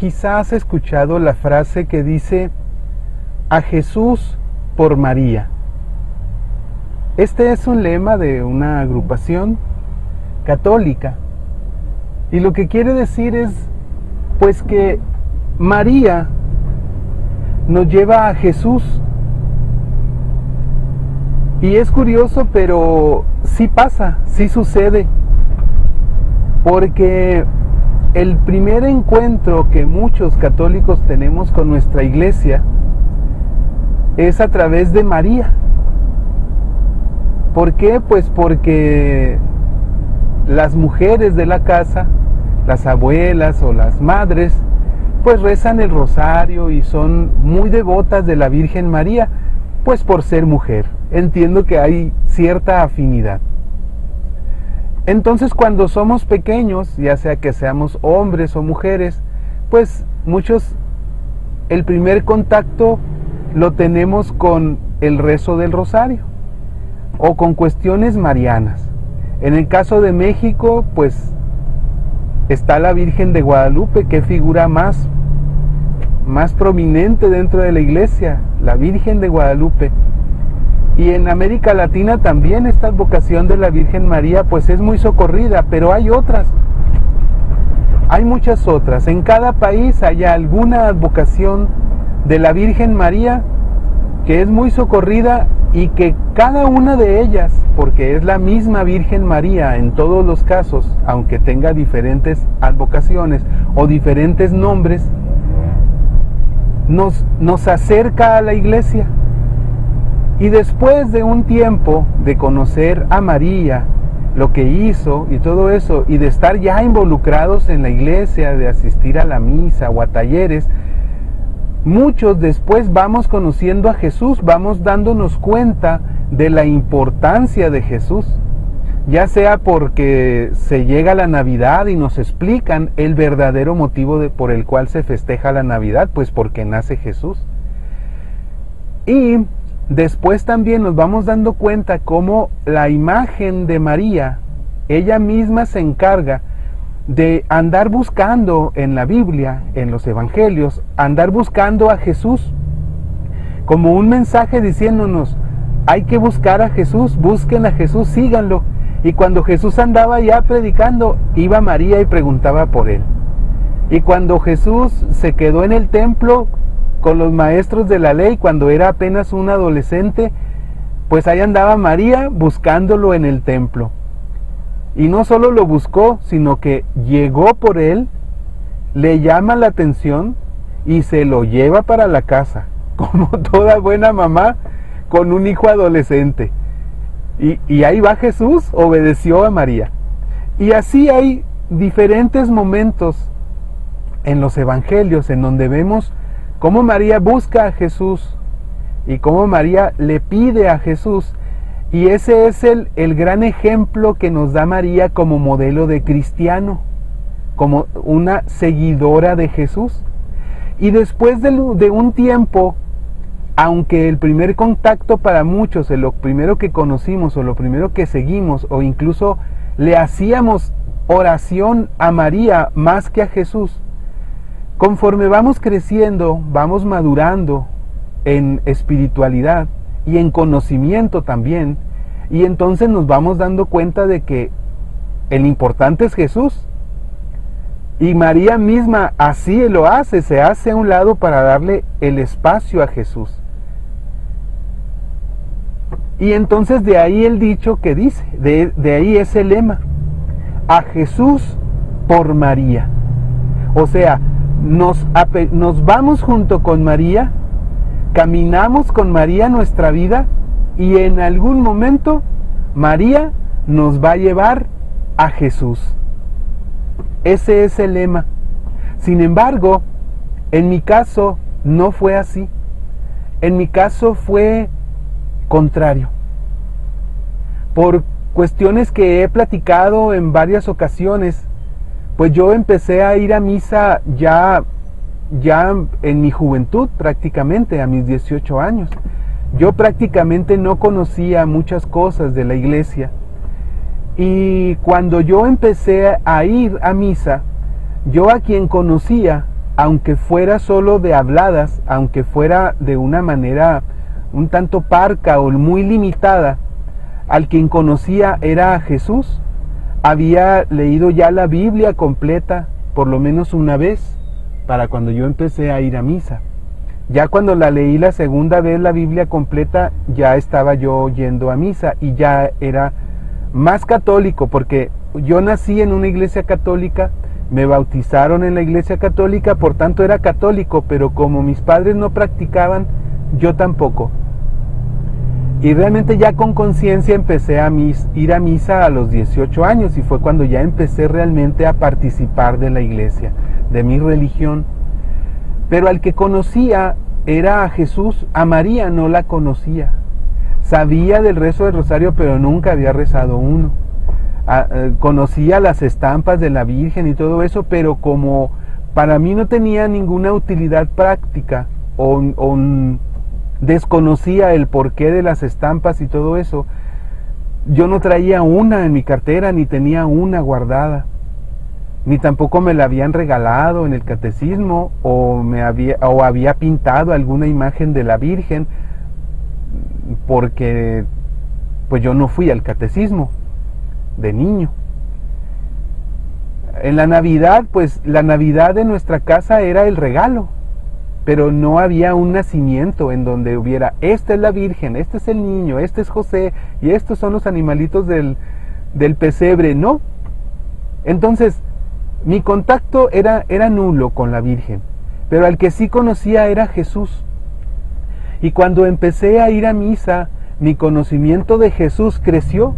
Quizás has escuchado la frase que dice: a Jesús por María. Este es un lema de una agrupación católica, y lo que quiere decir es pues que María nos lleva a Jesús. Y es curioso, pero sí pasa, sí sucede, porque el primer encuentro que muchos católicos tenemos con nuestra iglesia es a través de María. ¿Por qué? Pues porque las mujeres de la casa, las abuelas o las madres, pues rezan el rosario y son muy devotas de la Virgen María, pues por ser mujer. Entiendo que hay cierta afinidad. Entonces, cuando somos pequeños, ya sea que seamos hombres o mujeres, pues muchos, el primer contacto lo tenemos con el rezo del rosario o con cuestiones marianas. En el caso de México, pues está la Virgen de Guadalupe, que figura más prominente dentro de la iglesia, la Virgen de Guadalupe. Y en América Latina también esta advocación de la Virgen María pues es muy socorrida, pero hay otras, hay muchas otras. En cada país hay alguna advocación de la Virgen María que es muy socorrida, y que cada una de ellas, porque es la misma Virgen María en todos los casos, aunque tenga diferentes advocaciones o diferentes nombres, nos acerca a la iglesia. Y después de un tiempo de conocer a María, lo que hizo y todo eso, y de estar ya involucrados en la iglesia, de asistir a la misa o a talleres, muchos después vamos conociendo a Jesús, vamos dándonos cuenta de la importancia de Jesús, ya sea porque se llega la Navidad y nos explican el verdadero motivo por el cual se festeja la Navidad, pues porque nace Jesús. Y después también nos vamos dando cuenta cómo la imagen de María, ella misma se encarga de andar buscando en la Biblia, en los evangelios, andar buscando a Jesús, como un mensaje diciéndonos: hay que buscar a Jesús, busquen a Jesús, síganlo. Y cuando Jesús andaba ya predicando, iba María y preguntaba por él. Y cuando Jesús se quedó en el templo con los maestros de la ley, cuando era apenas un adolescente, pues ahí andaba María buscándolo en el templo. Y no solo lo buscó, sino que llegó por él, le llama la atención y se lo lleva para la casa, como toda buena mamá con un hijo adolescente. Y ahí va Jesús, obedeció a María. Y así hay diferentes momentos en los evangelios en donde vemos cómo María busca a Jesús y cómo María le pide a Jesús. Y ese es el gran ejemplo que nos da María como modelo de cristiano, como una seguidora de Jesús. Y después de un tiempo, aunque el primer contacto para muchos, lo primero que conocimos o lo primero que seguimos, o incluso le hacíamos oración a María más que a Jesús, conforme vamos creciendo, vamos madurando en espiritualidad y en conocimiento también, y entonces nos vamos dando cuenta de que el importante es Jesús. Y María misma así lo hace, se hace a un lado para darle el espacio a Jesús. Y entonces de ahí el dicho que dice, de ahí es el lema: a Jesús por María. O sea, nos vamos junto con María, caminamos con María nuestra vida, y en algún momento María nos va a llevar a Jesús. Ese es el lema. Sin embargo, en mi caso no fue así. En mi caso fue contrario. Por cuestiones que he platicado en varias ocasiones, pues yo empecé a ir a misa ya en mi juventud, prácticamente a mis 18 años. Yo prácticamente no conocía muchas cosas de la iglesia, y cuando yo empecé a ir a misa, yo a quien conocía aunque fuera solo de habladas, aunque fuera de una manera un tanto parca o muy limitada, al quien conocía era a Jesús. Había leído ya la Biblia completa por lo menos una vez, para cuando yo empecé a ir a misa. Ya cuando la leí la segunda vez la Biblia completa, ya estaba yo yendo a misa y ya era más católico, porque yo nací en una iglesia católica, me bautizaron en la iglesia católica, por tanto era católico, pero como mis padres no practicaban, yo tampoco. Y realmente ya con conciencia empecé a ir a misa a los 18 años y fue cuando ya empecé realmente a participar de la iglesia, de mi religión. Pero al que conocía era a Jesús, a María no la conocía. Sabía del rezo del rosario, pero nunca había rezado uno. Conocía las estampas de la Virgen y todo eso, pero como para mí no tenía ninguna utilidad práctica o desconocía el porqué de las estampas y todo eso, yo no traía una en mi cartera, ni tenía una guardada, ni tampoco me la habían regalado en el catecismo, o había pintado alguna imagen de la Virgen, porque pues yo no fui al catecismo de niño. En la Navidad, pues la Navidad de nuestra casa era el regalo, pero no había un nacimiento en donde hubiera, esta es la Virgen, este es el niño, este es José, y estos son los animalitos del pesebre, no. Entonces, mi contacto era nulo con la Virgen, pero al que sí conocía era Jesús. Y cuando empecé a ir a misa, mi conocimiento de Jesús creció.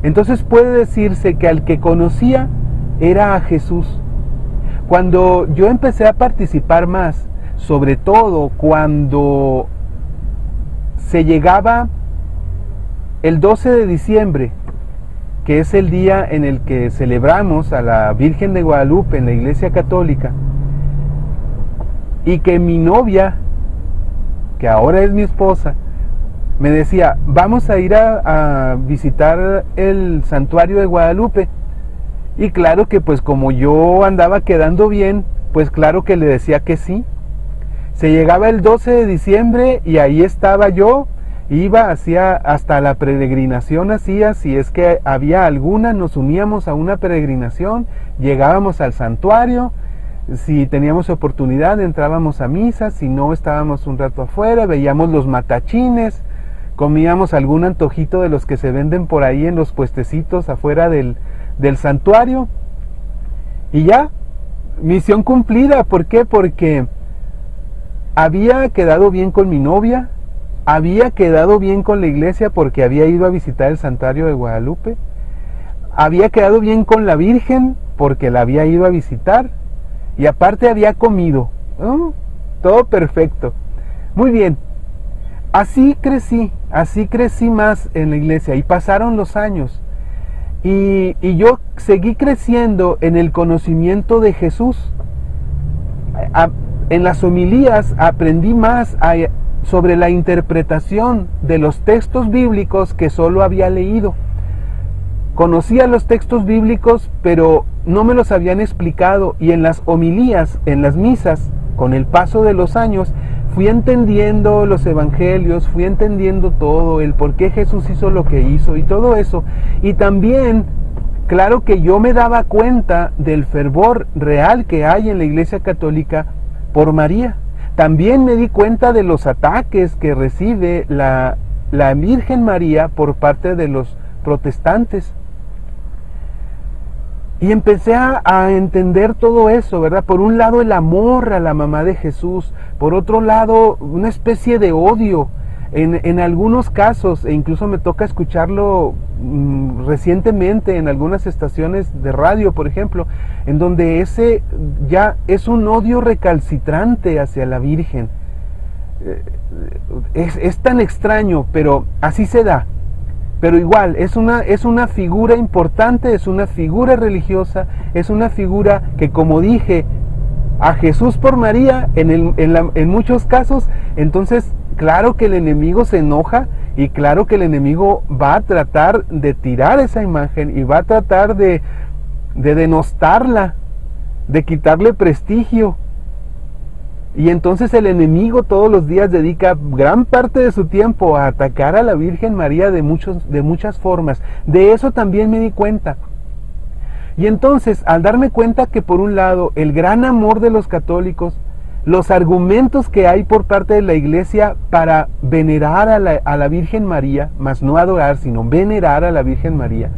Entonces puede decirse que al que conocía era a Jesús. Cuando yo empecé a participar más, sobre todo cuando se llegaba el 12 de diciembre, que es el día en el que celebramos a la Virgen de Guadalupe en la Iglesia Católica, y que mi novia, que ahora es mi esposa, me decía, vamos a ir a visitar el santuario de Guadalupe. Y claro que pues como yo andaba quedando bien, pues claro que le decía que sí. Se llegaba el 12 de diciembre y ahí estaba yo, iba hasta la peregrinación, si es que había alguna, nos uníamos a una peregrinación, llegábamos al santuario, si teníamos oportunidad entrábamos a misa, si no estábamos un rato afuera, veíamos los matachines, comíamos algún antojito de los que se venden por ahí en los puestecitos afuera del santuario, y ya, misión cumplida. ¿Por qué? Porque había quedado bien con mi novia, había quedado bien con la iglesia porque había ido a visitar el santuario de Guadalupe, había quedado bien con la Virgen porque la había ido a visitar, y aparte había comido. Todo perfecto. Muy bien, así crecí más en la iglesia, y pasaron los años, y yo seguí creciendo en el conocimiento de Jesús. En las homilías aprendí más sobre la interpretación de los textos bíblicos que solo había leído. Conocía los textos bíblicos, pero no me los habían explicado, y en las homilías, en las misas, con el paso de los años, fui entendiendo los evangelios, fui entendiendo todo, el por qué Jesús hizo lo que hizo y todo eso. Y también, claro que yo me daba cuenta del fervor real que hay en la Iglesia Católica por María. También me di cuenta de los ataques que recibe la Virgen María por parte de los protestantes. Y empecé a entender todo eso, ¿verdad? Por un lado el amor a la mamá de Jesús, por otro lado una especie de odio en algunos casos, e incluso me toca escucharlo recientemente en algunas estaciones de radio, por ejemplo, en donde ese ya es un odio recalcitrante hacia la Virgen. Es tan extraño, pero así se da. Pero igual, es una figura importante, es una figura religiosa, es una figura que, como dije, a Jesús por María, en muchos casos, entonces, claro que el enemigo se enoja, y claro que el enemigo va a tratar de tirar esa imagen, y va a tratar de denostarla, de quitarle prestigio, Y entonces el enemigo todos los días dedica gran parte de su tiempo a atacar a la Virgen María de muchas formas. De eso también me di cuenta. Y entonces, al darme cuenta que por un lado el gran amor de los católicos, los argumentos que hay por parte de la Iglesia para venerar a la Virgen María, más no adorar, sino venerar a la Virgen María,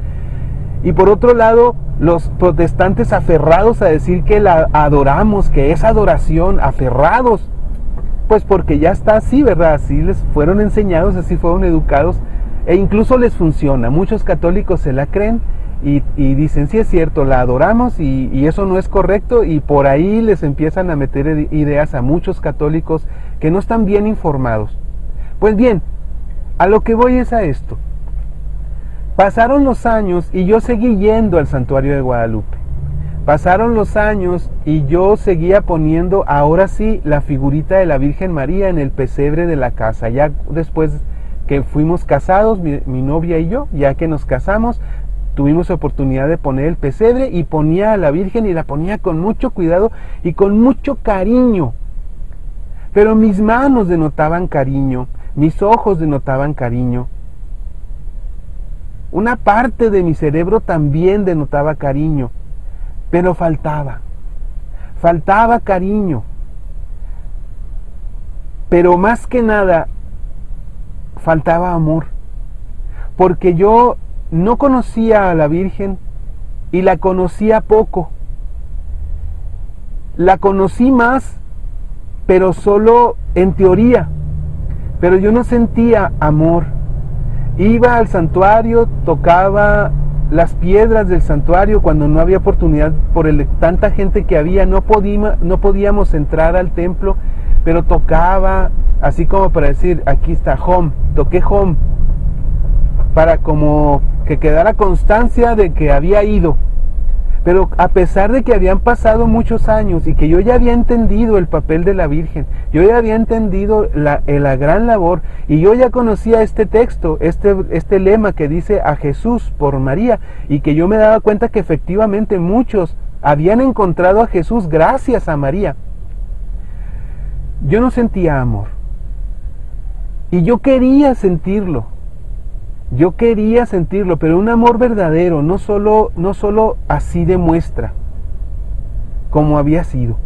y por otro lado, los protestantes aferrados a decir que la adoramos, que es adoración, aferrados, pues porque ya está así, ¿verdad? Así les fueron enseñados, así fueron educados, e incluso les funciona. Muchos católicos se la creen y dicen, sí es cierto, la adoramos y eso no es correcto, y por ahí les empiezan a meter ideas a muchos católicos que no están bien informados. Pues bien, a lo que voy es a esto. Pasaron los años y yo seguí yendo al santuario de Guadalupe. Pasaron los años y yo seguía poniendo, ahora sí, la figurita de la Virgen María en el pesebre de la casa. Ya después que fuimos casados, mi novia y yo, ya que nos casamos, tuvimos oportunidad de poner el pesebre y ponía a la Virgen y la ponía con mucho cuidado y con mucho cariño. Pero mis manos denotaban cariño, mis ojos denotaban cariño. Una parte de mi cerebro también denotaba cariño, pero faltaba cariño. Pero más que nada, faltaba amor, porque yo no conocía a la Virgen y la conocía poco. La conocí más, pero solo en teoría, pero yo no sentía amor. Iba al santuario, tocaba las piedras del santuario cuando no había oportunidad por tanta gente que había, no podíamos entrar al templo, pero tocaba así como para decir, aquí está home, toqué home, para como que quedara constancia de que había ido. Pero a pesar de que habían pasado muchos años y que yo ya había entendido el papel de la Virgen, yo ya había entendido la gran labor, y yo ya conocía este texto, este lema que dice a Jesús por María, y que yo me daba cuenta que efectivamente muchos habían encontrado a Jesús gracias a María. Yo no sentía amor, y yo quería sentirlo. Pero un amor verdadero, no solo así de muestra, como había sido.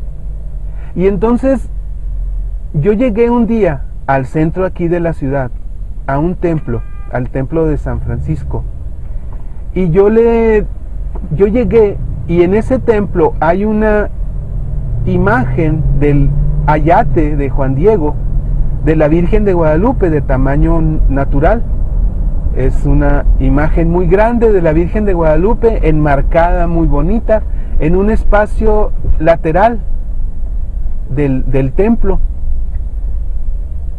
Y entonces yo llegué un día al centro aquí de la ciudad, a un templo, al templo de San Francisco, y yo llegué, y en ese templo hay una imagen del ayate de Juan Diego, de la Virgen de Guadalupe, de tamaño natural. Es una imagen muy grande de la Virgen de Guadalupe, enmarcada, muy bonita, en un espacio lateral del templo.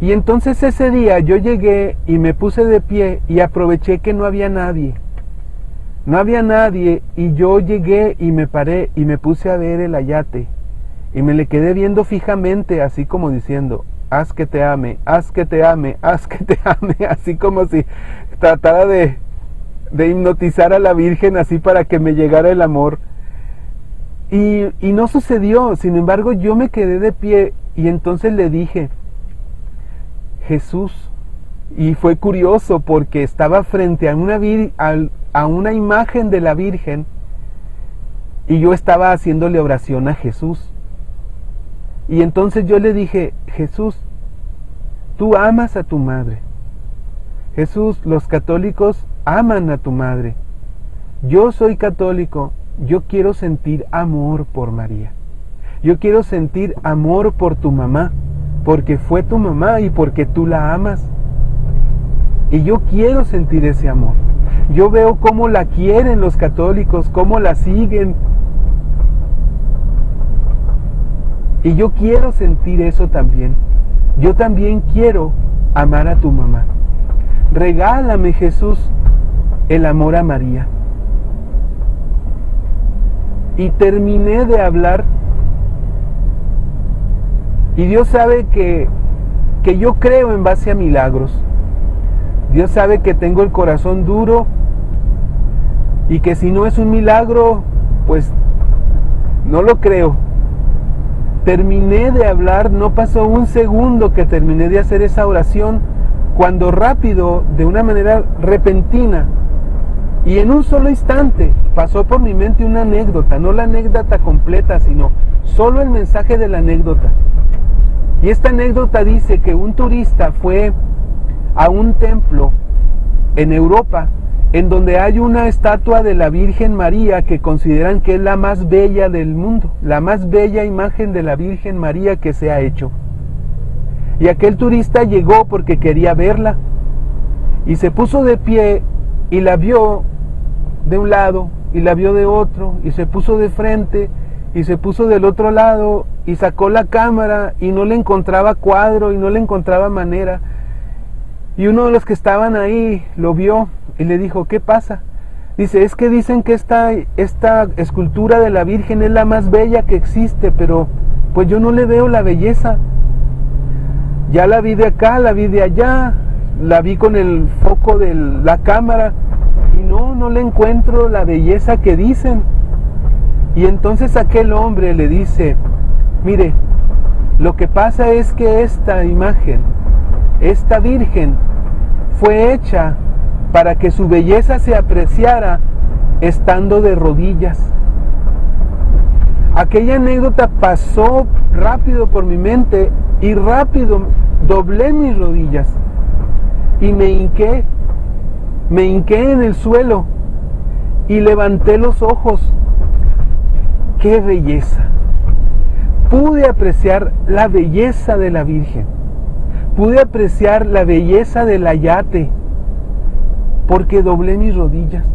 Y entonces ese día yo llegué y me puse de pie y aproveché que no había nadie. No había nadie, y yo llegué y me paré y me puse a ver el ayate. Y me le quedé viendo fijamente, así como diciendo, haz que te ame, haz que te ame, haz que te ame, así como si tratara de hipnotizar a la Virgen así para que me llegara el amor. Y no sucedió. Sin embargo, yo me quedé de pie y entonces le dije, Jesús. Y fue curioso porque estaba frente a una imagen de la Virgen y yo estaba haciéndole oración a Jesús. Y entonces yo le dije, Jesús, tú amas a tu madre. Jesús, los católicos aman a tu madre. Yo soy católico, yo quiero sentir amor por María. Yo quiero sentir amor por tu mamá, porque fue tu mamá y porque tú la amas. Y yo quiero sentir ese amor. Yo veo cómo la quieren los católicos, cómo la siguen. Y yo quiero sentir eso también. Yo también quiero amar a tu mamá. Regálame, Jesús, el amor a María. Y terminé de hablar. Y Dios sabe que yo creo en base a milagros. Dios sabe que tengo el corazón duro y que si no es un milagro, pues no lo creo. terminé de hablar, no pasó un segundo que terminé de hacer esa oración, cuando rápido, de una manera repentina, y en un solo instante, pasó por mi mente una anécdota, no la anécdota completa, sino solo el mensaje de la anécdota. Y esta anécdota dice que un turista fue a un templo en Europa, en donde hay una estatua de la Virgen María que consideran que es la más bella del mundo, la más bella imagen de la Virgen María que se ha hecho. Y aquel turista llegó porque quería verla, y se puso de pie y la vio de un lado y la vio de otro, y se puso de frente y se puso del otro lado, y sacó la cámara y no le encontraba cuadro y no le encontraba manera. Y uno de los que estaban ahí lo vio y le dijo: ¿qué pasa? Dice: es que dicen que esta escultura de la Virgen es la más bella que existe, pero pues yo no le veo la belleza. Ya la vi de acá, la vi de allá, la vi con el foco de la cámara y no le encuentro la belleza que dicen. Y entonces aquel hombre le dice: mire, lo que pasa es que esta imagen, esta Virgen, fue hecha para que su belleza se apreciara estando de rodillas. Aquella anécdota pasó rápido por mi mente y rápido doblé mis rodillas y me hinqué en el suelo y levanté los ojos. ¡Qué belleza! Pude apreciar la belleza de la Virgen, pude apreciar la belleza del ayate, porque doblé mis rodillas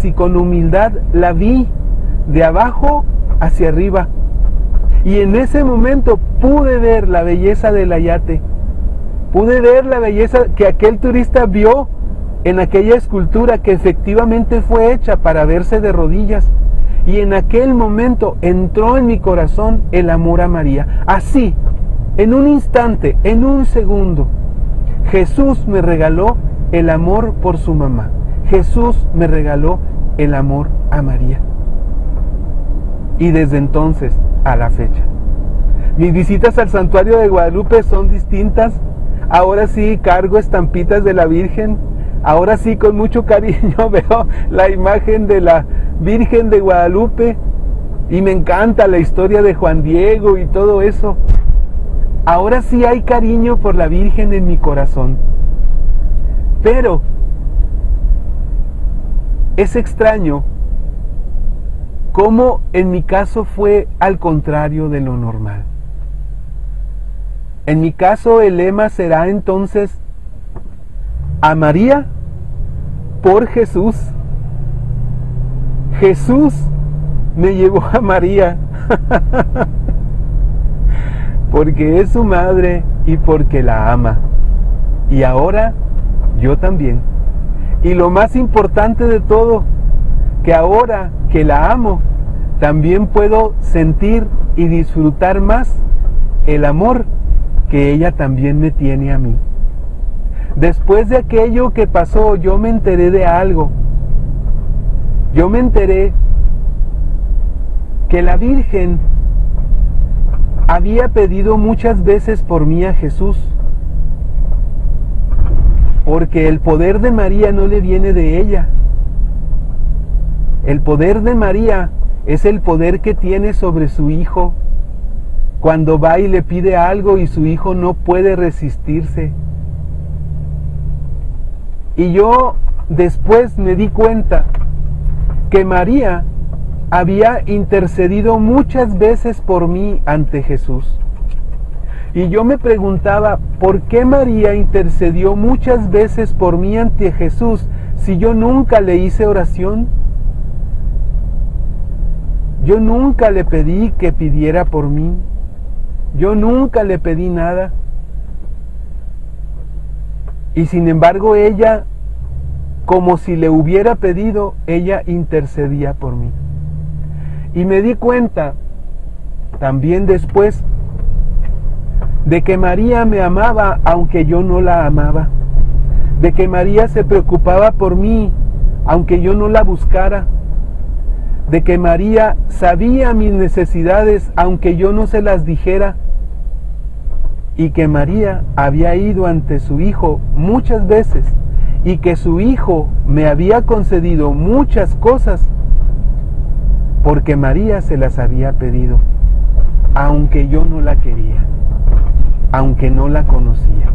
y con humildad la vi de abajo hacia arriba, y en ese momento pude ver la belleza del ayate, pude ver la belleza que aquel turista vio en aquella escultura que efectivamente fue hecha para verse de rodillas. Y en aquel momento entró en mi corazón el amor a María. Así, en un instante, en un segundo, Jesús me regaló el amor por su mamá. Jesús me regaló el amor a María. Y desde entonces a la fecha, mis visitas al santuario de Guadalupe son distintas. Ahora sí cargo estampitas de la Virgen. Ahora sí, con mucho cariño veo la imagen de la Virgen de Guadalupe y me encanta la historia de Juan Diego y todo eso. Ahora sí hay cariño por la Virgen en mi corazón. Pero es extraño cómo en mi caso fue al contrario de lo normal. En mi caso el lema será entonces: a María por Jesús. Jesús me llevó a María porque es su madre y porque la ama. Y ahora yo también. Y lo más importante de todo, que ahora que la amo, también puedo sentir y disfrutar más el amor que ella también me tiene a mí. Después de aquello que pasó, yo me enteré de algo. Yo me enteré que la Virgen había pedido muchas veces por mí a Jesús, porque el poder de María no le viene de ella. El poder de María es el poder que tiene sobre su hijo cuando va y le pide algo y su hijo no puede resistirse. Y yo después me di cuenta que María había intercedido muchas veces por mí ante Jesús. Y yo me preguntaba, ¿por qué María intercedió muchas veces por mí ante Jesús si yo nunca le hice oración? Yo nunca le pedí que pidiera por mí. Yo nunca le pedí nada. Y sin embargo ella, como si le hubiera pedido, ella intercedía por mí. Y me di cuenta también después de que María me amaba aunque yo no la amaba, de que María se preocupaba por mí aunque yo no la buscara, de que María sabía mis necesidades aunque yo no se las dijera, y que María había ido ante su Hijo muchas veces y que su Hijo me había concedido muchas cosas porque María se las había pedido, aunque yo no la quería, aunque no la conocía.